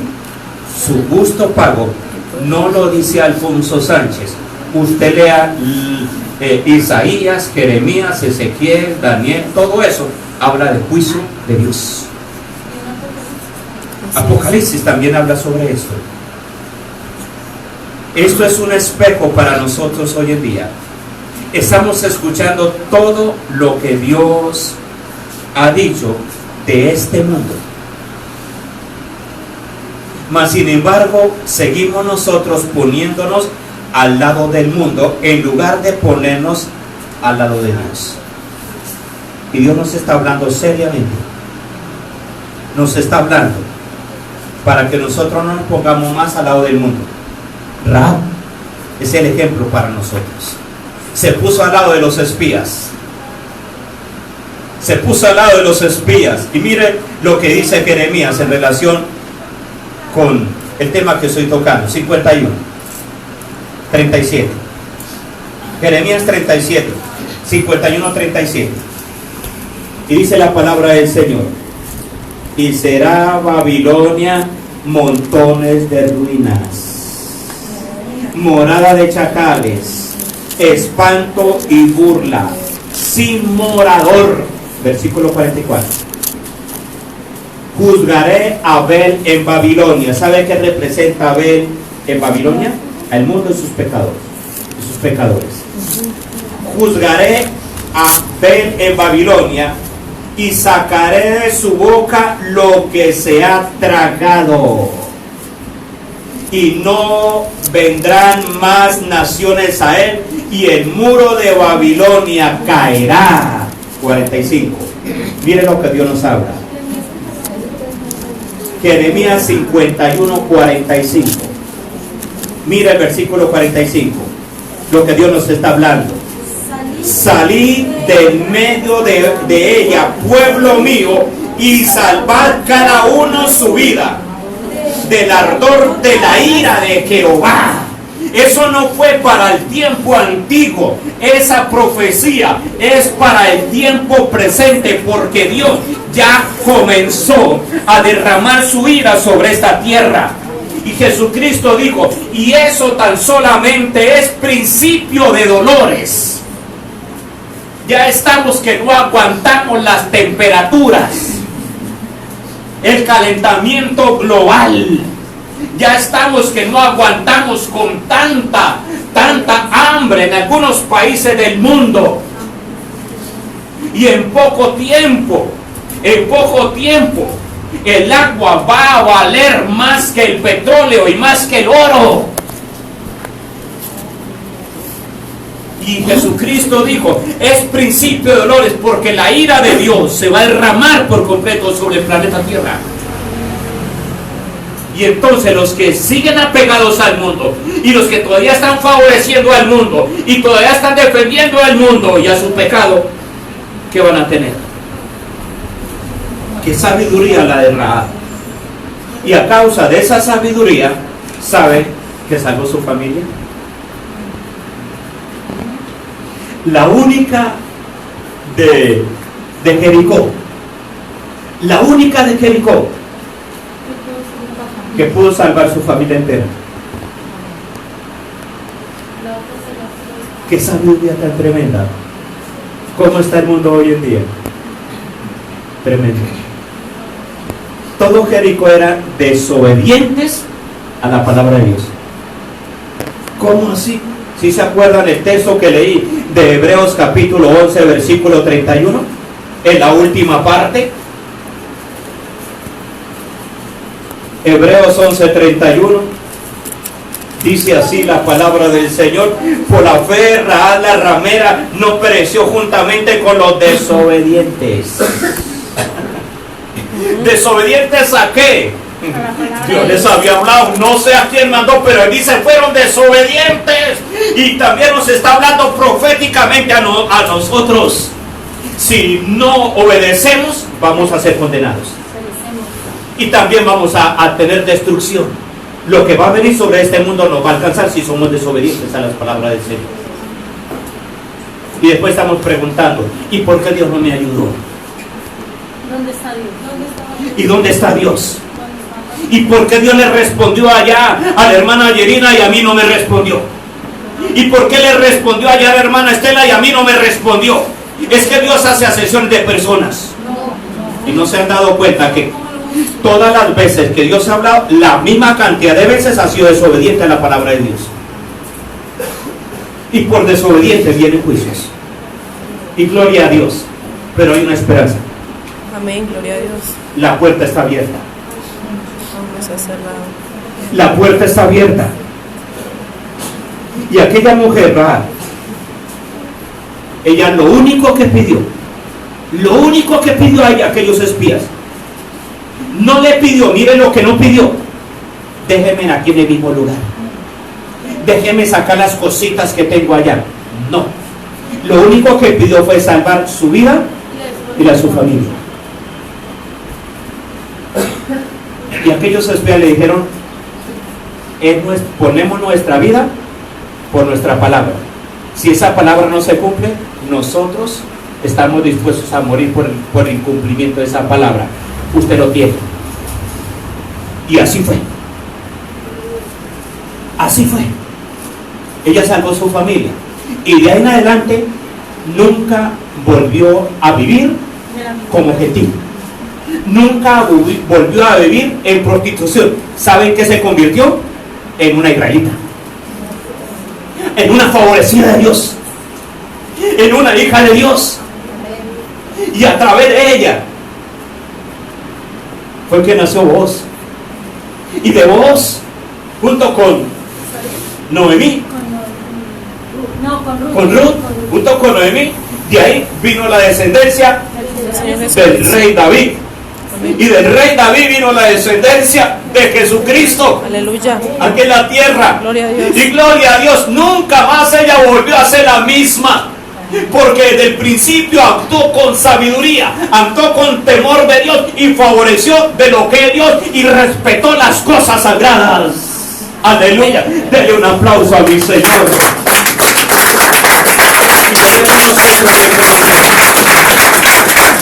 su justo pago. No lo dice Alfonso Sánchez. Usted lea Isaías, Jeremías, Ezequiel, Daniel, todo eso habla del juicio de Dios. Apocalipsis también habla sobre esto. Esto es un espejo para nosotros hoy en día. Estamos escuchando todo lo que Dios ha dicho de este mundo. Mas sin embargo, seguimos nosotros poniéndonos al lado del mundo en lugar de ponernos al lado de Dios. Y Dios nos está hablando seriamente. Nos está hablando para que nosotros no nos pongamos más al lado del mundo. Rahab es el ejemplo para nosotros. Se puso al lado de los espías. Se puso al lado de los espías. Y mire lo que dice Jeremías en relación con el tema que estoy tocando. 51, 37. Jeremías 37, 51, 37. Y dice la palabra del Señor: y será Babilonia montones de ruinas, morada de chacales, espanto y burla, sin morador. Versículo 44. Juzgaré a Abel en Babilonia. ¿Sabe qué representa Abel en Babilonia? Al mundo y sus pecadores. Juzgaré a Abel en Babilonia y sacaré de su boca lo que se ha tragado. Y no vendrán más naciones a él, y el muro de Babilonia caerá. 45. Miren lo que Dios nos habla. Jeremías 51, 45. Mira el versículo 45. Lo que Dios nos está hablando. Salid de medio de ella, pueblo mío, y salvad cada uno su vida del ardor de la ira de Jehová. Eso no fue para el tiempo antiguo. Esa profecía es para el tiempo presente, porque Dios ya comenzó a derramar su ira sobre esta tierra. Y Jesucristo dijo: y eso tan solamente es principio de dolores. Ya estamos que no aguantamos las temperaturas, el calentamiento global. Ya estamos que no aguantamos con tanta hambre en algunos países del mundo. Y en poco tiempo, el agua va a valer más que el petróleo y más que el oro. Y Jesucristo dijo: es principio de dolores, porque la ira de Dios se va a derramar por completo sobre el planeta Tierra. Y entonces los que siguen apegados al mundo, y los que todavía están favoreciendo al mundo, y todavía están defendiendo al mundo y a su pecado, ¿qué van a tener? ¿Qué sabiduría la de Rahab? Y a causa de esa sabiduría, ¿sabe que salvó su familia? La única de Jericó, la única de Jericó que pudo salvar su familia entera. Qué sabiduría tan tremenda. ¿Cómo está el mundo hoy en día? Tremendo. Todo Jericó era desobedientes a la palabra de Dios. ¿Cómo así? ¿Sí se acuerdan el texto que leí de Hebreos capítulo 11, versículo 31? En la última parte. Hebreos 11, 31. Dice así la palabra del Señor: por la fe Rahab la ramera no pereció juntamente con los desobedientes. ¿Desobedientes a qué? Dios les había hablado, no sé a quién mandó, pero él dice: fueron desobedientes. Y también nos está hablando proféticamente a nosotros. Si no obedecemos, vamos a ser condenados. Y también vamos a tener destrucción. Lo que va a venir sobre este mundo nos va a alcanzar si somos desobedientes a las palabras del Señor. Y después estamos preguntando: ¿y por qué Dios no me ayudó? ¿Dónde está Dios? ¿Y dónde está Dios? ¿Y por qué Dios le respondió allá a la hermana Yerina y a mí no me respondió? ¿Y por qué le respondió ayer a la hermana Estela y a mí no me respondió? Es que Dios hace asesión de personas. Y no se han dado cuenta que todas las veces que Dios ha hablado, la misma cantidad de veces ha sido desobediente a la palabra de Dios. Y por desobediente vienen juicios. Y gloria a Dios. Pero hay una esperanza. Amén, gloria a Dios. La puerta está abierta. Vamos a cerrar. La puerta está abierta. Y aquella mujer, Rahab, ella lo único que pidió a ella, aquellos espías, no le pidió, mire lo que no pidió: déjeme aquí en el mismo lugar, déjeme sacar las cositas que tengo allá. No, lo único que pidió fue salvar su vida y la de su familia. Y aquellos espías le dijeron: ponemos nuestra vida por nuestra palabra. Si esa palabra no se cumple, nosotros estamos dispuestos a morir por el incumplimiento de esa palabra. Usted lo tiene. Y así fue. Así fue. Ella salvó su familia. Y de ahí en adelante nunca volvió a vivir como gentil. Nunca volvió a vivir en prostitución. ¿Saben qué se convirtió? En una israelita, en una favorecida de Dios, en una hija de Dios. Y a través de ella fue que nació Booz. Y de Booz, junto con Noemí, con Ruth, junto con Noemí, de ahí vino la descendencia del rey David. Y del rey David vino la descendencia de Jesucristo. Aleluya. Aquí en la tierra. Gloria a Dios. Y gloria a Dios, nunca más ella volvió a ser la misma. Porque desde el principio actuó con sabiduría, actuó con temor de Dios y favoreció de lo que es Dios y respetó las cosas sagradas. Aleluya. Dele un aplauso a mi Señor.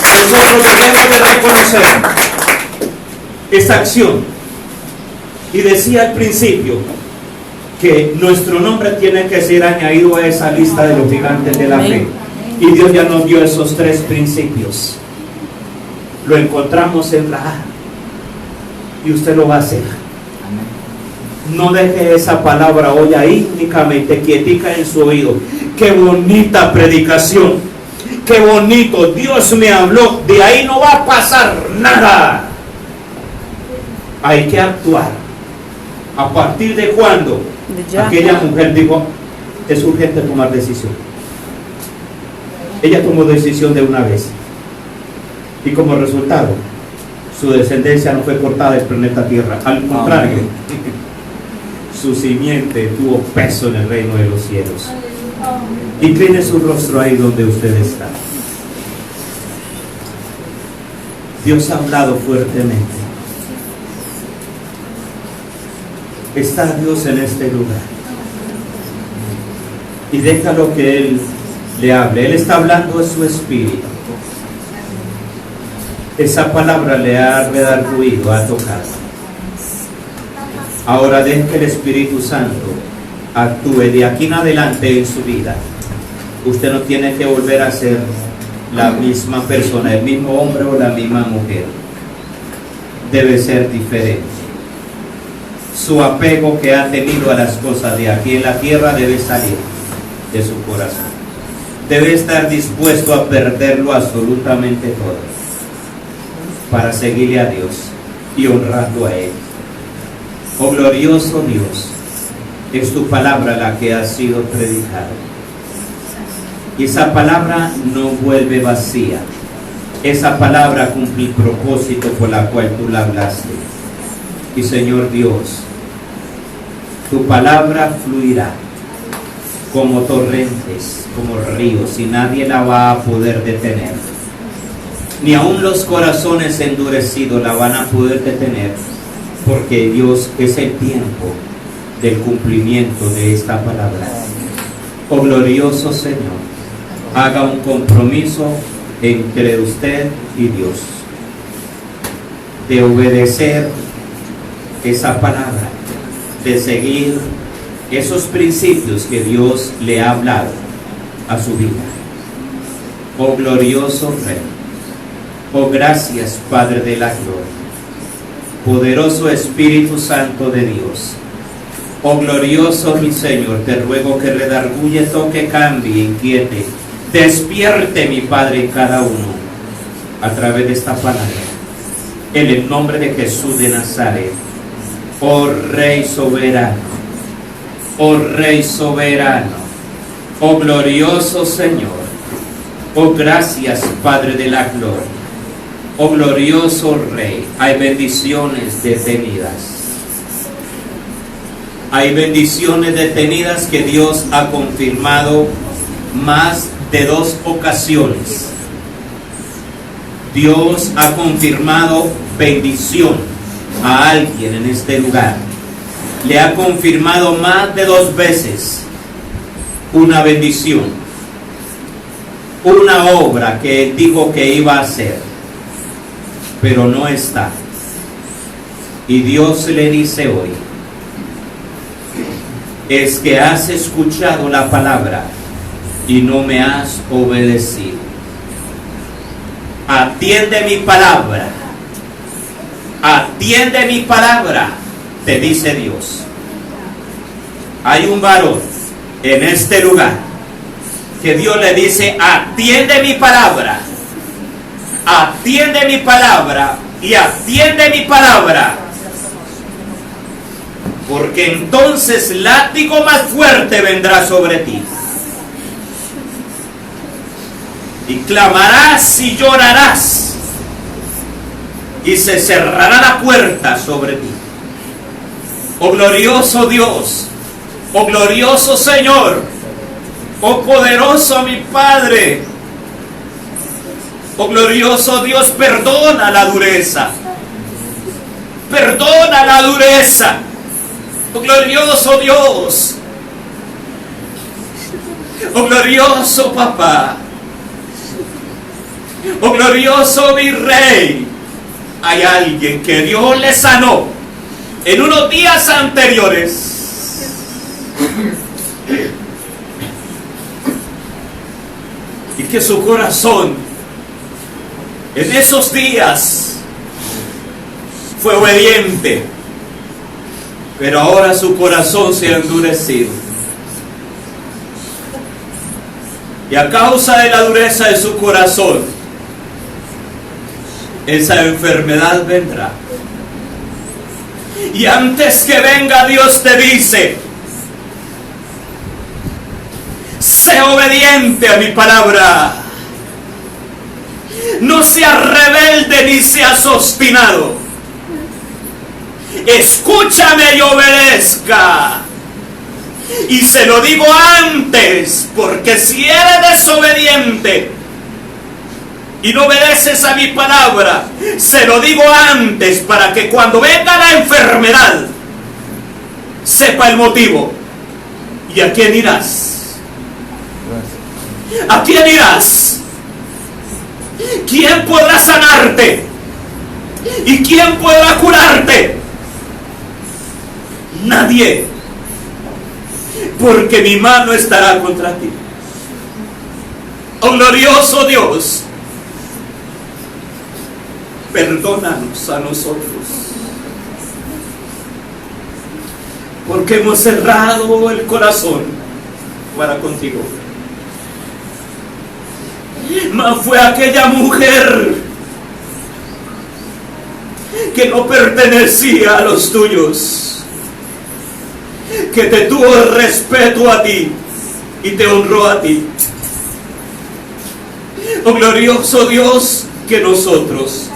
Nosotros debemos de reconocer esta acción. Y decía al principio que nuestro nombre tiene que ser añadido a esa lista de los gigantes de la fe. Y Dios ya nos dio esos 3 principios. Lo encontramos en Rahab. Y usted lo va a hacer. No deje esa palabra hoy ahí únicamente quietica en su oído. Qué bonita predicación. Qué bonito. Dios me habló. De ahí no va a pasar nada. Hay que actuar. ¿A partir de cuándo? Aquella mujer dijo: es urgente tomar decisión. Ella tomó decisión de una vez. Y como resultado, su descendencia no fue cortada del planeta Tierra. Al contrario, su simiente tuvo peso en el reino de los cielos. Incline su rostro ahí donde usted está. Dios ha hablado fuertemente. Está Dios en este lugar. Y déjalo que Él le hable. Él está hablando de su espíritu. Esa palabra le ha redarguido, ha tocado. Ahora deje que el Espíritu Santo actúe de aquí en adelante en su vida. Usted no tiene que volver a ser la misma persona, el mismo hombre o la misma mujer. Debe ser diferente. Su apego que ha tenido a las cosas de aquí en la tierra debe salir de su corazón. Debe estar dispuesto a perderlo absolutamente todo para seguirle a Dios y honrarlo a Él. Oh glorioso Dios, es tu palabra la que ha sido predicada. Y esa palabra no vuelve vacía. Esa palabra cumple el propósito por la cual tú la hablaste. Y Señor Dios, tu palabra fluirá como torrentes, como ríos, y nadie la va a poder detener. Ni aun los corazones endurecidos la van a poder detener, porque Dios es el tiempo del cumplimiento de esta palabra. Oh glorioso Señor, haga un compromiso entre usted y Dios de obedecer esa palabra, de seguir esos principios que Dios le ha hablado a su vida. Oh glorioso Rey, oh gracias Padre de la gloria, poderoso Espíritu Santo de Dios. Oh glorioso mi Señor, te ruego que redarguye, toque, cambie, inquiete, despierte mi Padre en cada uno a través de esta palabra, en el nombre de Jesús de Nazaret. Oh Rey soberano, oh Rey soberano, oh glorioso Señor, oh gracias Padre de la gloria, oh glorioso Rey. Hay bendiciones detenidas. Hay bendiciones detenidas que Dios ha confirmado más de 2 ocasiones. Dios ha confirmado bendición a alguien en este lugar. Le ha confirmado más de 2 veces una bendición, una obra que Él dijo que iba a hacer, pero no está. Y Dios le dice hoy: es que has escuchado la palabra y no me has obedecido. Atiende mi palabra. Atiende mi palabra, te dice Dios. Hay un varón en este lugar que Dios le dice: atiende mi palabra. Atiende mi palabra y atiende mi palabra. Porque entonces látigo más fuerte vendrá sobre ti. Y clamarás y llorarás. Y se cerrará la puerta sobre ti. Oh glorioso Dios. Oh glorioso Señor. Oh poderoso mi Padre. Oh glorioso Dios, perdona la dureza. Perdona la dureza. Oh glorioso Dios, oh glorioso papá, oh glorioso mi Rey. Hay alguien que Dios le sanó en unos días anteriores. Y que su corazón en esos días fue obediente. Pero ahora su corazón se ha endurecido. Y a causa de la dureza de su corazón, esa enfermedad vendrá. Y antes que venga, Dios te dice: sé obediente a mi palabra. No seas rebelde ni seas obstinado. Escúchame y obedezca. Y se lo digo antes, porque si eres desobediente y no obedeces a mi palabra, se lo digo antes para que cuando venga la enfermedad sepa el motivo. ¿Y a quién irás? ¿A quién irás? ¿Quién podrá sanarte? ¿Y quién podrá curarte? Nadie, porque mi mano estará contra ti. Oh glorioso Dios, perdónanos a nosotros, porque hemos cerrado el corazón para contigo. Mas fue aquella mujer que no pertenecía a los tuyos, que te tuvo respeto a ti y te honró a ti. Oh glorioso Dios, que nosotros,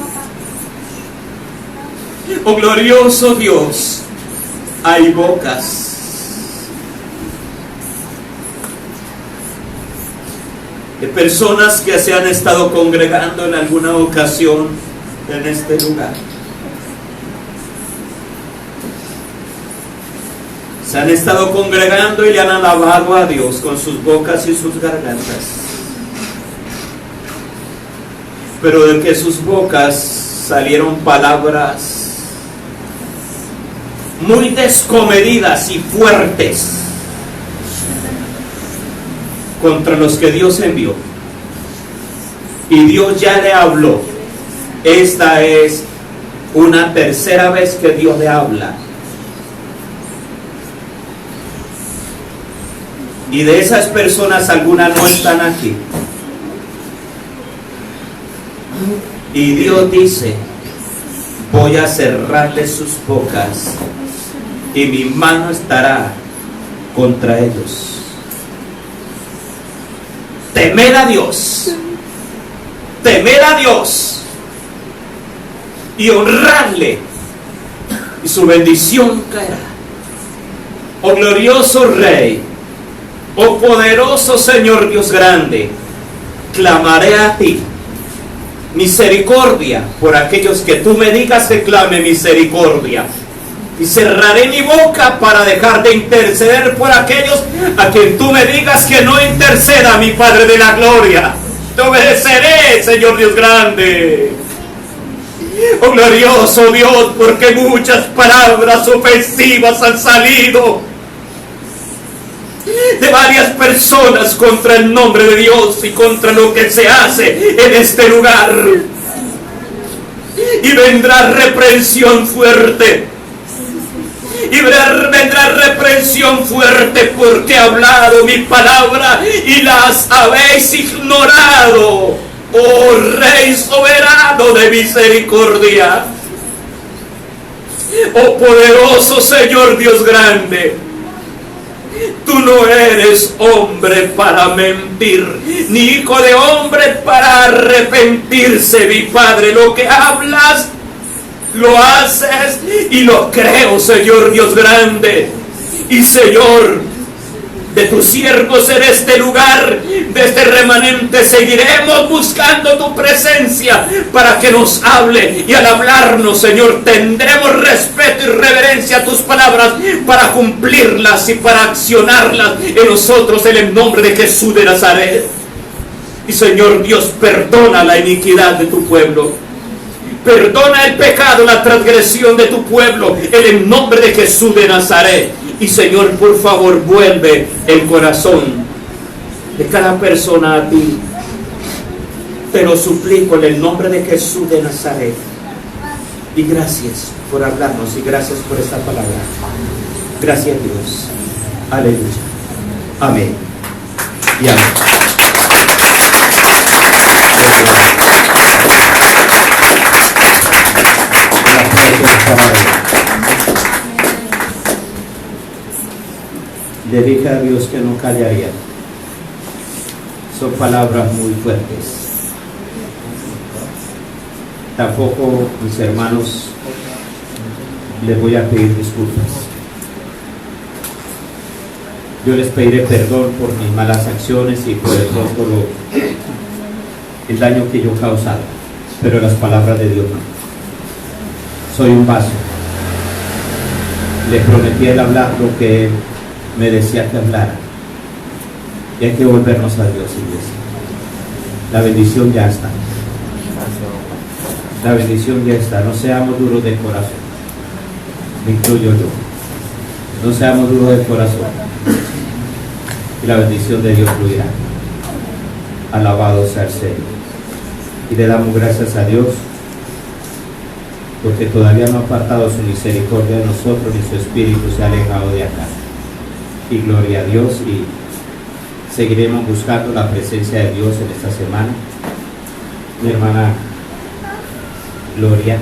oh glorioso Dios, hay bocas de personas que se han estado congregando en alguna ocasión en este lugar. Se han estado congregando y le han alabado a Dios con sus bocas y sus gargantas. Pero de que sus bocas salieron palabras muy descomedidas y fuertes. contra los que Dios envió. Y Dios ya le habló. Esta es una tercera vez que Dios le habla. Y de esas personas algunas no están aquí. Y Dios dice: voy a cerrarle sus bocas y mi mano estará contra ellos. Temed a Dios. Temed a Dios y honradle, y su bendición caerá. Oh glorioso Rey, oh poderoso Señor Dios grande, clamaré a ti misericordia por aquellos que tú me digas que clame misericordia. Y cerraré mi boca para dejar de interceder por aquellos a quien tú me digas que no interceda, mi Padre de la gloria. Te obedeceré, Señor Dios grande. Oh glorioso Dios, porque muchas palabras ofensivas han salido de varias personas contra el nombre de Dios y contra lo que se hace en este lugar. Y vendrá reprensión fuerte. Y vendrá reprensión fuerte porque he hablado mi palabra y las habéis ignorado. Oh Rey soberano de misericordia. Oh poderoso Señor Dios grande. Tú no eres hombre para mentir, ni hijo de hombre para arrepentirse, mi Padre. Lo que hablas, lo haces y lo creo, Señor Dios grande. Y Señor, de tus siervos en este lugar, de este remanente, seguiremos buscando tu presencia para que nos hable. Y al hablarnos, Señor, tendremos respeto y reverencia a tus palabras para cumplirlas y para accionarlas en nosotros, en el nombre de Jesús de Nazaret. Y Señor Dios, perdona la iniquidad de tu pueblo. Perdona el pecado, la transgresión de tu pueblo, en el nombre de Jesús de Nazaret. Y Señor, por favor, vuelve el corazón de cada persona a ti. Te lo suplico en el nombre de Jesús de Nazaret. Y gracias por hablarnos y gracias por esta palabra. Gracias, Dios. Aleluya. Amén. Y amén. Le dije a Dios que no callaría. Son palabras muy fuertes. Tampoco, mis hermanos, les voy a pedir disculpas. Yo les pediré perdón por mis malas acciones y por el daño que yo he causado, pero las palabras de Dios no. Soy un vaso. Le prometí el hablar lo que me decía que hablara. Y hay que volvernos a Dios, iglesia. La bendición ya está. La bendición ya está. No seamos duros de corazón. Me incluyo yo. No seamos duros de corazón. Y la bendición de Dios fluirá. Alabado sea el Señor. Y le damos gracias a Dios porque todavía no ha apartado su misericordia de nosotros ni su espíritu se ha alejado de acá. Y gloria a Dios, y seguiremos buscando la presencia de Dios en esta semana. Mi hermana Gloria